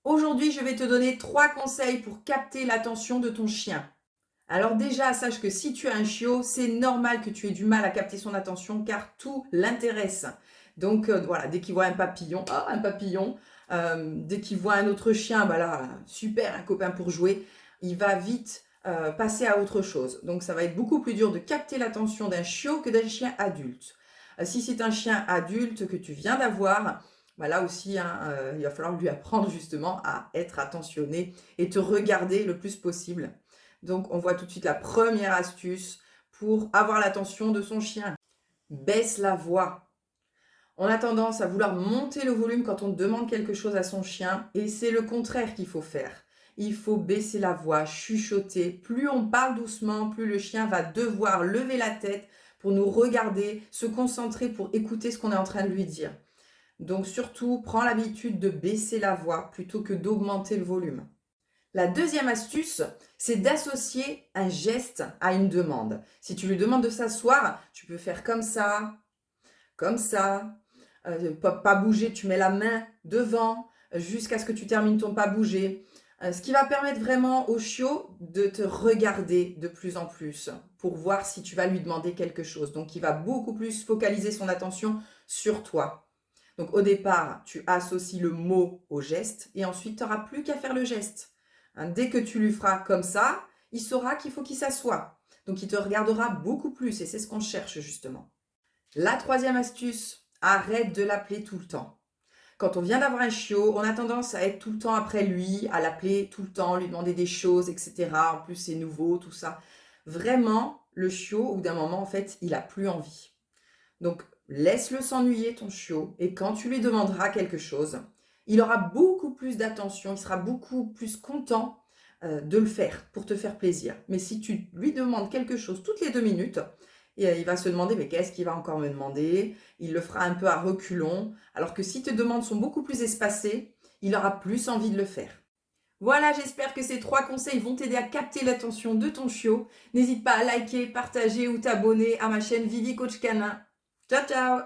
Aujourd'hui, je vais te donner 3 conseils pour capter l'attention de ton chien. Alors déjà, sache que si tu as un chiot, c'est normal que tu aies du mal à capter son attention car tout l'intéresse. Donc voilà, dès qu'il voit un papillon, oh un papillon, dès qu'il voit un autre chien, bah là, super, un copain pour jouer, il va vite passer à autre chose. Donc ça va être beaucoup plus dur de capter l'attention d'un chiot que d'un chien adulte. Si c'est un chien adulte que tu viens d'avoir, bah là aussi, hein, il va falloir lui apprendre justement à être attentionné et te regarder le plus possible. Donc, on voit tout de suite la première astuce pour avoir l'attention de son chien. Baisse la voix. On a tendance à vouloir monter le volume quand on demande quelque chose à son chien et c'est le contraire qu'il faut faire. Il faut baisser la voix, chuchoter. Plus on parle doucement, plus le chien va devoir lever la tête pour nous regarder, se concentrer pour écouter ce qu'on est en train de lui dire. Donc surtout, prends l'habitude de baisser la voix plutôt que d'augmenter le volume. La deuxième astuce, c'est d'associer un geste à une demande. Si tu lui demandes de s'asseoir, tu peux faire comme ça, pas bouger, tu mets la main devant jusqu'à ce que tu termines ton pas bouger. Ce qui va permettre vraiment au chiot de te regarder de plus en plus pour voir si tu vas lui demander quelque chose. Donc il va beaucoup plus focaliser son attention sur toi. Donc au départ, tu associes le mot au geste et ensuite tu n'auras plus qu'à faire le geste. Hein, dès que tu lui feras comme ça, il saura qu'il faut qu'il s'assoie. Donc il te regardera beaucoup plus et c'est ce qu'on cherche justement. La troisième astuce, arrête de l'appeler tout le temps. Quand on vient d'avoir un chiot, on a tendance à être tout le temps après lui, à l'appeler tout le temps, lui demander des choses, etc. En plus, c'est nouveau, tout ça. Vraiment, le chiot, au bout d'un moment, en fait, il n'a plus envie. Donc, laisse-le s'ennuyer, ton chiot, et quand tu lui demanderas quelque chose, il aura beaucoup plus d'attention, il sera beaucoup plus content de le faire pour te faire plaisir. Mais si tu lui demandes quelque chose toutes les 2 minutes, et il va se demander mais qu'est-ce qu'il va encore me demander? Il le fera un peu à reculons, alors que si tes demandes sont beaucoup plus espacées, il aura plus envie de le faire. Voilà, j'espère que ces 3 conseils vont t'aider à capter l'attention de ton chiot. N'hésite pas à liker, partager ou t'abonner à ma chaîne Vivi Coach Canin. Ciao ciao!